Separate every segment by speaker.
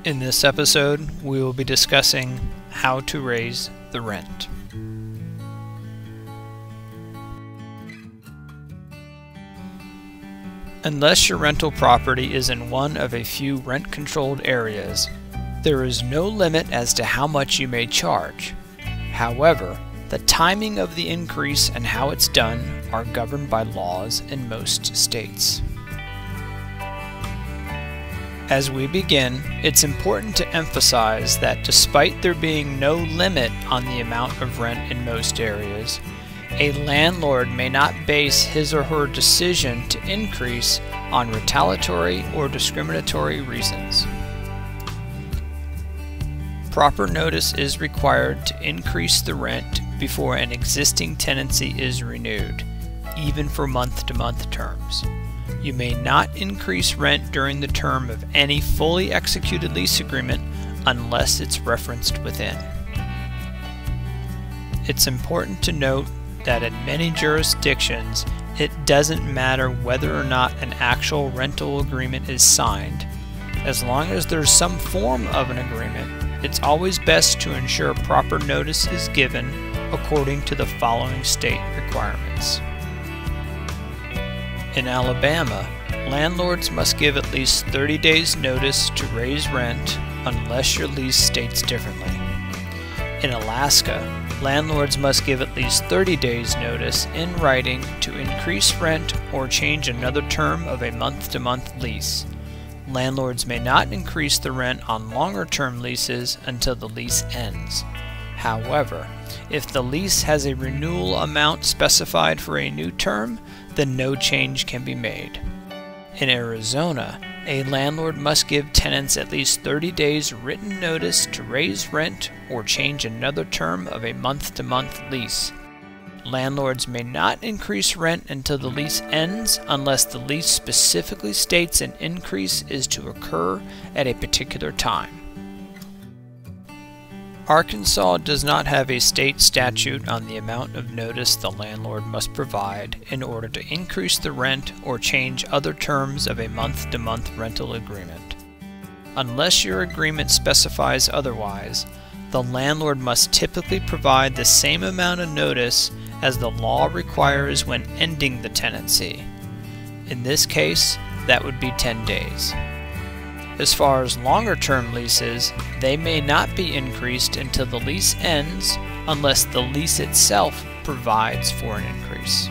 Speaker 1: In this episode, we will be discussing how to raise the rent. Unless your rental property is in one of a few rent-controlled areas, there is no limit as to how much you may charge. However, the timing of the increase and how it's done are governed by laws in most states. As we begin, it's important to emphasize that despite there being no limit on the amount of rent in most areas, a landlord may not base his or her decision to increase on retaliatory or discriminatory reasons. Proper notice is required to increase the rent before an existing tenancy is renewed, even for month-to-month terms. You may not increase rent during the term of any fully executed lease agreement unless it's referenced within. It's important to note that in many jurisdictions, it doesn't matter whether or not an actual rental agreement is signed. As long as there's some form of an agreement, it's always best to ensure proper notice is given according to the following state requirements. In Alabama, landlords must give at least 30 days notice to raise rent unless your lease states differently. In Alaska, landlords must give at least 30 days notice in writing to increase rent or change another term of a month-to-month lease. Landlords may not increase the rent on longer-term leases until the lease ends. However, if the lease has a renewal amount specified for a new term, then no change can be made. In Arizona, a landlord must give tenants at least 30 days written notice to raise rent or change another term of a month-to-month lease. Landlords may not increase rent until the lease ends unless the lease specifically states an increase is to occur at a particular time. Arkansas does not have a state statute on the amount of notice the landlord must provide in order to increase the rent or change other terms of a month-to-month rental agreement. Unless your agreement specifies otherwise, the landlord must typically provide the same amount of notice as the law requires when ending the tenancy. In this case, that would be 10 days. As far as longer-term leases, they may not be increased until the lease ends unless the lease itself provides for an increase.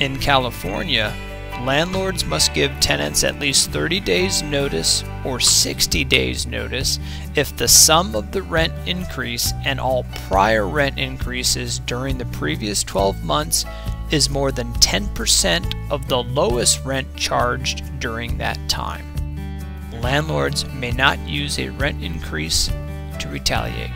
Speaker 1: In California, landlords must give tenants at least 30 days notice or 60 days notice if the sum of the rent increase and all prior rent increases during the previous 12 months is more than 10% of the lowest rent charged during that time. Landlords may not use a rent increase to retaliate.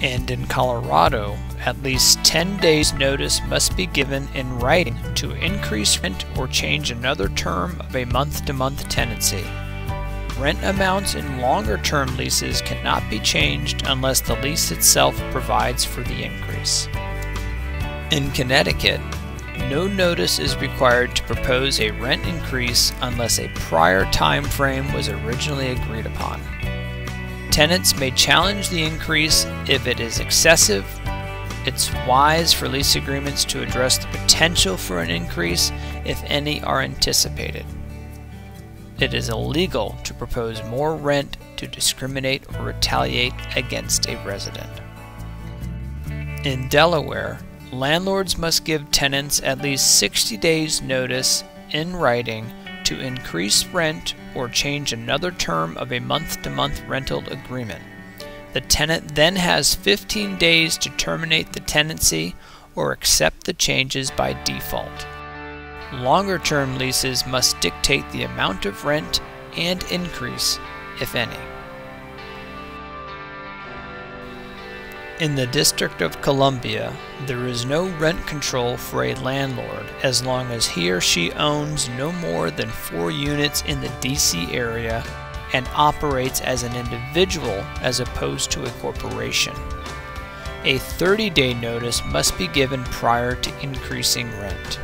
Speaker 1: And in Colorado, at least 10 days notice must be given in writing to increase rent or change another term of a month-to-month tenancy. Rent amounts in longer-term leases cannot be changed unless the lease itself provides for the increase. In Connecticut, no notice is required to propose a rent increase unless a prior time frame was originally agreed upon. Tenants may challenge the increase if it is excessive. It's wise for lease agreements to address the potential for an increase if any are anticipated. It is illegal to propose more rent to discriminate or retaliate against a resident. In Delaware, landlords must give tenants at least 60 days notice in writing to increase rent or change another term of a month-to-month rental agreement. The tenant then has 15 days to terminate the tenancy or accept the changes by default. Longer-term leases must dictate the amount of rent and increase, if any. In the District of Columbia, there is no rent control for a landlord as long as he or she owns no more than 4 units in the DC area and operates as an individual as opposed to a corporation. A 30-day notice must be given prior to increasing rent.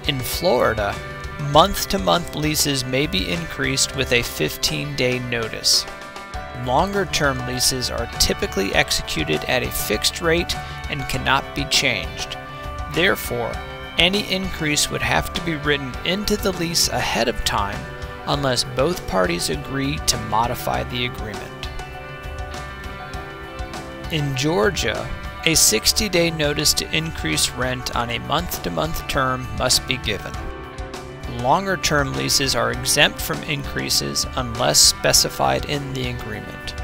Speaker 1: In Florida, Month-to-month leases may be increased with a 15-day notice. Longer-term leases are typically executed at a fixed rate and cannot be changed. Therefore, any increase would have to be written into the lease ahead of time unless both parties agree to modify the agreement. In Georgia, a 60-day notice to increase rent on a month-to-month term must be given. Longer-term leases are exempt from increases unless specified in the agreement.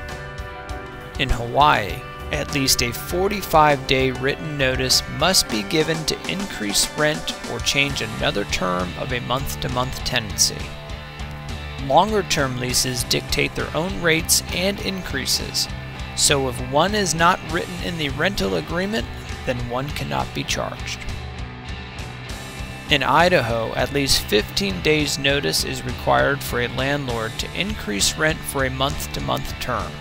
Speaker 1: In Hawaii, at least a 45-day written notice must be given to increase rent or change another term of a month-to-month tenancy. Longer-term leases dictate their own rates and increases, so if one is not written in the rental agreement, then one cannot be charged. In Idaho, at least 15 days notice is required for a landlord to increase rent for a month-to-month term.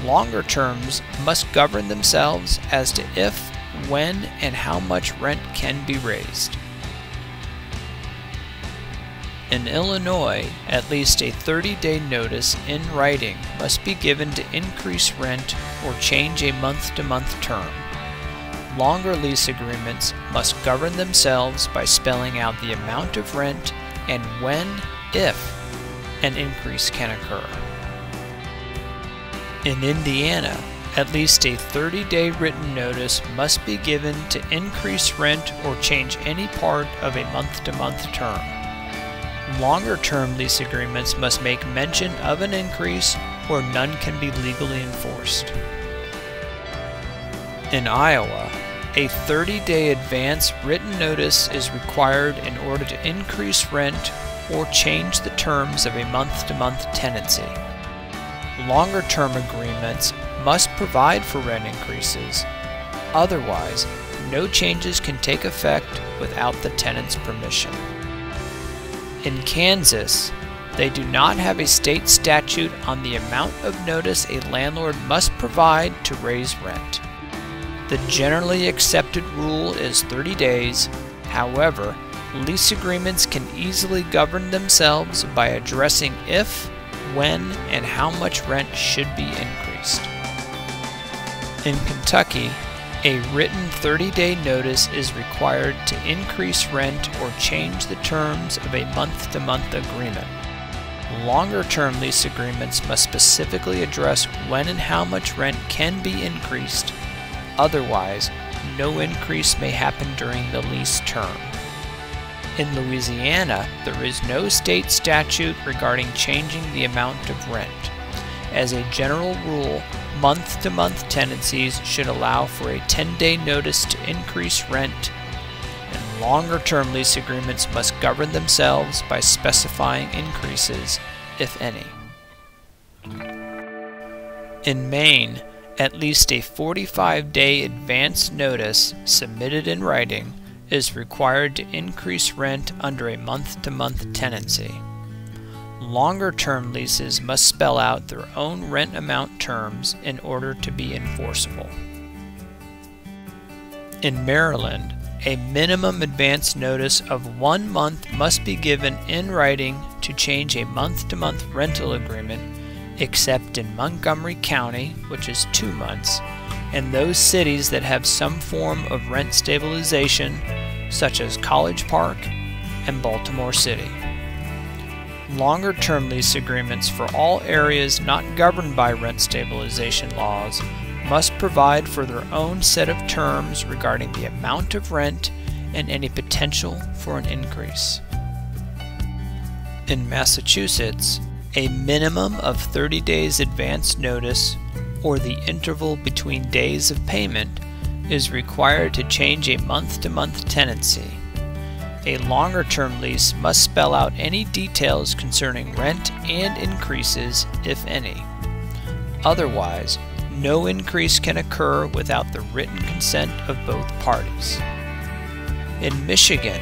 Speaker 1: Longer terms must govern themselves as to if, when, and how much rent can be raised. In Illinois, at least a 30-day notice in writing must be given to increase rent or change a month-to-month term. Longer lease agreements must govern themselves by spelling out the amount of rent and when, if, an increase can occur. In Indiana, at least a 30-day written notice must be given to increase rent or change any part of a month-to-month term. Longer-term lease agreements must make mention of an increase or none can be legally enforced. In Iowa, a 30-day advance written notice is required in order to increase rent or change the terms of a month-to-month tenancy. Longer-term agreements must provide for rent increases. Otherwise, no changes can take effect without the tenant's permission. In Kansas, they do not have a state statute on the amount of notice a landlord must provide to raise rent. The generally accepted rule is 30 days. However, lease agreements can easily govern themselves by addressing if, when, and how much rent should be increased. In Kentucky, a written 30-day notice is required to increase rent or change the terms of a month-to-month agreement. Longer-term lease agreements must specifically address when and how much rent can be increased. Otherwise, no increase may happen during the lease term. In Louisiana, there is no state statute regarding changing the amount of rent. As a general rule, month-to-month tenancies should allow for a 10-day notice to increase rent, and longer-term lease agreements must govern themselves by specifying increases, if any. In Maine, at least a 45-day advance notice submitted in writing is required to increase rent under a month-to-month tenancy. Longer-term leases must spell out their own rent amount terms in order to be enforceable. In Maryland, a minimum advance notice of 1 month must be given in writing to change a month-to-month rental agreement, except in Montgomery County, which is 2 months, and those cities that have some form of rent stabilization, such as College Park and Baltimore City. Longer-term lease agreements for all areas not governed by rent stabilization laws must provide for their own set of terms regarding the amount of rent and any potential for an increase. In Massachusetts, a minimum of 30 days advance notice, or the interval between days of payment, is required to change a month-to-month tenancy. A longer-term lease must spell out any details concerning rent and increases, if any. Otherwise, no increase can occur without the written consent of both parties. In Michigan,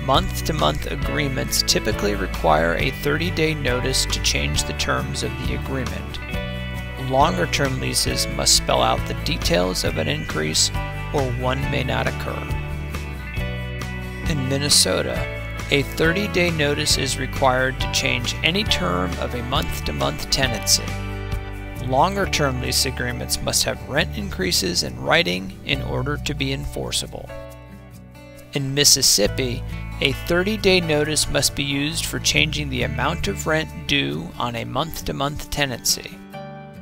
Speaker 1: month-to-month agreements typically require a 30-day notice to change the terms of the agreement. Longer-term leases must spell out the details of an increase, or one may not occur. In Minnesota, a 30-day notice is required to change any term of a month-to-month tenancy. Longer-term lease agreements must have rent increases in writing in order to be enforceable. In Mississippi, a 30-day notice must be used for changing the amount of rent due on a month-to-month tenancy.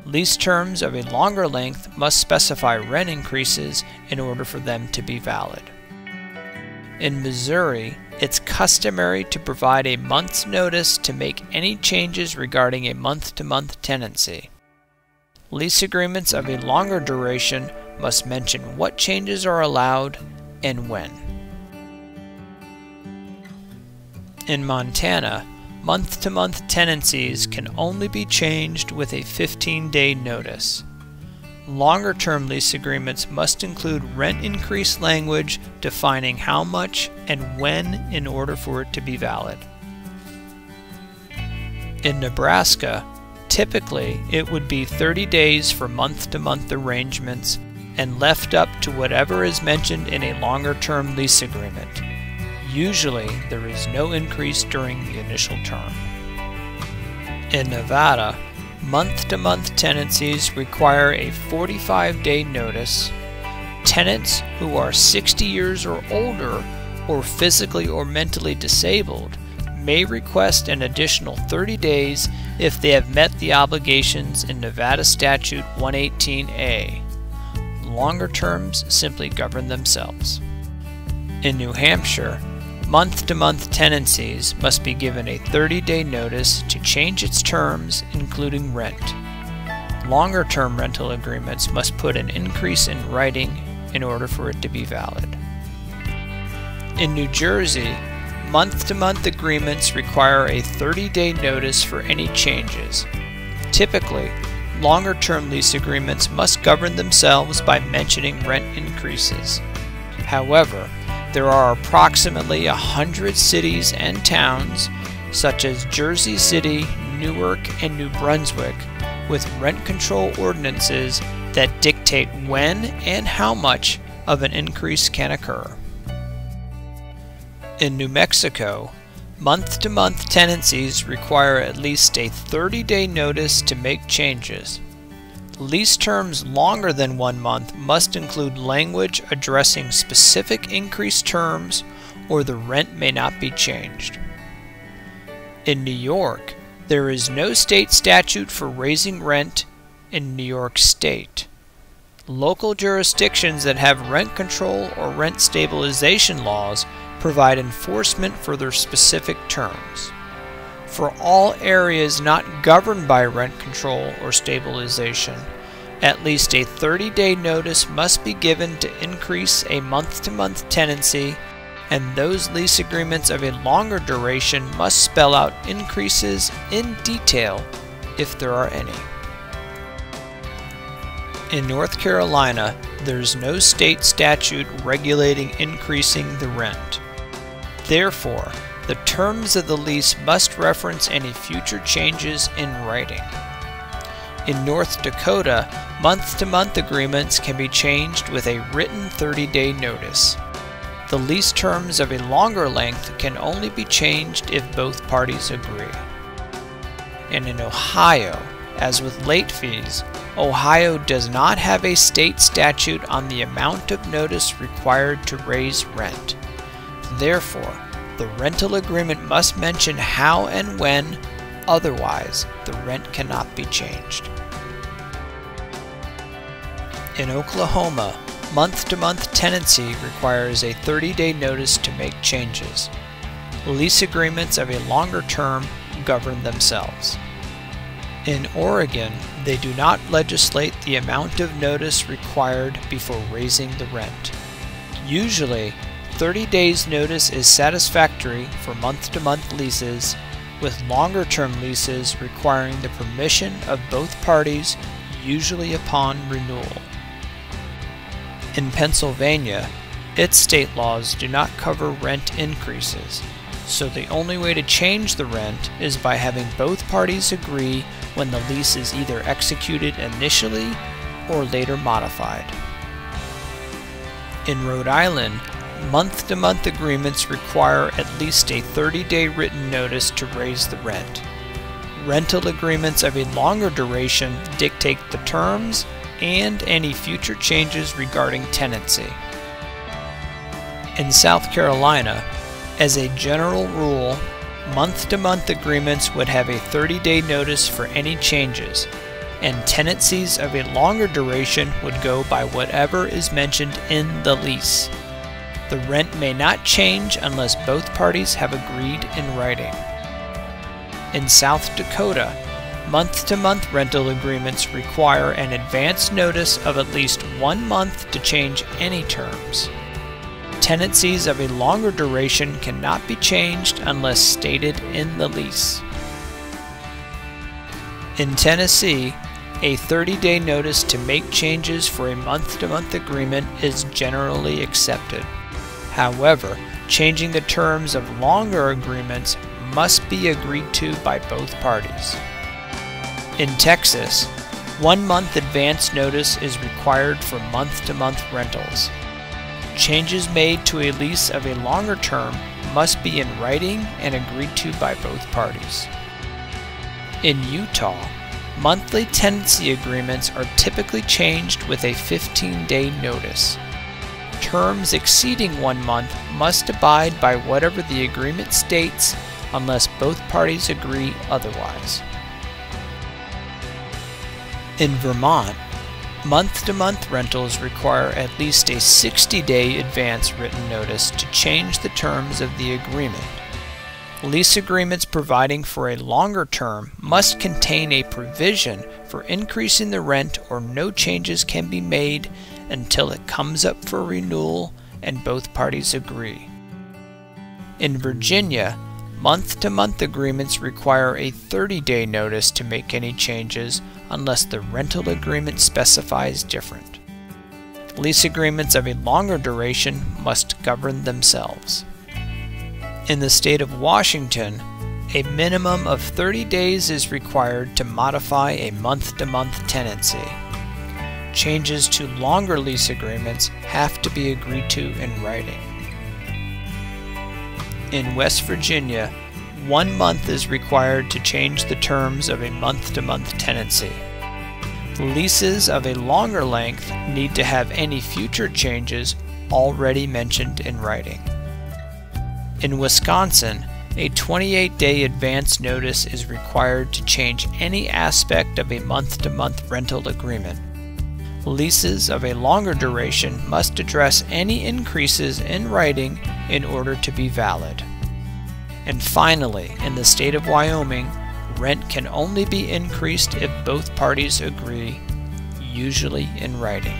Speaker 1: Lease terms of a longer length must specify rent increases in order for them to be valid. In Missouri, it's customary to provide a month's notice to make any changes regarding a month-to-month tenancy. Lease agreements of a longer duration must mention what changes are allowed and when. In Montana, month-to-month tenancies can only be changed with a 15-day notice. Longer-term lease agreements must include rent increase language defining how much and when in order for it to be valid. In Nebraska, typically it would be 30 days for month-to-month arrangements and left up to whatever is mentioned in a longer-term lease agreement. Usually, there is no increase during the initial term. In Nevada, month-to-month tenancies require a 45-day notice. Tenants who are 60 years or older or physically or mentally disabled may request an additional 30 days if they have met the obligations in Nevada Statute 118A. Longer terms simply govern themselves. In New Hampshire, month-to-month tenancies must be given a 30-day notice to change its terms, including rent. Longer-term rental agreements must put an increase in writing in order for it to be valid. In New Jersey, month-to-month agreements require a 30-day notice for any changes. Typically, longer-term lease agreements must govern themselves by mentioning rent increases. However, there are approximately 100 cities and towns, such as Jersey City, Newark, and New Brunswick, with rent control ordinances that dictate when and how much of an increase can occur. In New Mexico, month-to-month tenancies require at least a 30-day notice to make changes. Lease terms longer than 1 month must include language addressing specific increased terms, or the rent may not be changed. In New York, there is no state statute for raising rent in New York State. Local jurisdictions that have rent control or rent stabilization laws provide enforcement for their specific terms. For all areas not governed by rent control or stabilization, at least a 30-day notice must be given to increase a month-to-month tenancy, and those lease agreements of a longer duration must spell out increases in detail if there are any. In North Carolina, there is no state statute regulating increasing the rent. Therefore, the terms of the lease must reference any future changes in writing. In North Dakota, month-to-month agreements can be changed with a written 30-day notice. The lease terms of a longer length can only be changed if both parties agree. And in Ohio, as with late fees, Ohio does not have a state statute on the amount of notice required to raise rent. Therefore, the rental agreement must mention how and when, otherwise the rent cannot be changed. In Oklahoma, month-to-month tenancy requires a 30-day notice to make changes. Lease agreements of a longer term govern themselves. In Oregon, they do not legislate the amount of notice required before raising the rent. Usually, 30 days notice is satisfactory for month-to-month leases, with longer-term leases requiring the permission of both parties, usually upon renewal. In Pennsylvania, its state laws do not cover rent increases, so the only way to change the rent is by having both parties agree when the lease is either executed initially or later modified. In Rhode Island, Month-to-month agreements require at least a 30-day written notice to raise the rent. Rental agreements of a longer duration dictate the terms and any future changes regarding tenancy. In South Carolina, as a general rule, month-to-month agreements would have a 30-day notice for any changes, and tenancies of a longer duration would go by whatever is mentioned in the lease. The rent may not change unless both parties have agreed in writing. In South Dakota, month-to-month rental agreements require an advance notice of at least 1 month to change any terms. Tenancies of a longer duration cannot be changed unless stated in the lease. In Tennessee, a 30-day notice to make changes for a month-to-month agreement is generally accepted. However, changing the terms of longer agreements must be agreed to by both parties. In Texas, 1 month advance notice is required for month-to-month rentals. Changes made to a lease of a longer term must be in writing and agreed to by both parties. In Utah, monthly tenancy agreements are typically changed with a 15-day notice. Terms exceeding 1 month must abide by whatever the agreement states unless both parties agree otherwise. In Vermont, month-to-month rentals require at least a 60-day advance written notice to change the terms of the agreement. Lease agreements providing for a longer term must contain a provision for increasing the rent, or no changes can be made until it comes up for renewal and both parties agree. In Virginia, month-to-month agreements require a 30-day notice to make any changes unless the rental agreement specifies different. Lease agreements of a longer duration must govern themselves. In the state of Washington, a minimum of 30 days is required to modify a month-to-month tenancy. Changes to longer lease agreements have to be agreed to in writing. In West Virginia, 1 month is required to change the terms of a month-to-month tenancy. Leases of a longer length need to have any future changes already mentioned in writing. In Wisconsin, a 28-day advance notice is required to change any aspect of a month-to-month rental agreement. Leases of a longer duration must address any increases in writing in order to be valid. And finally, in the state of Wyoming, rent can only be increased if both parties agree, usually in writing.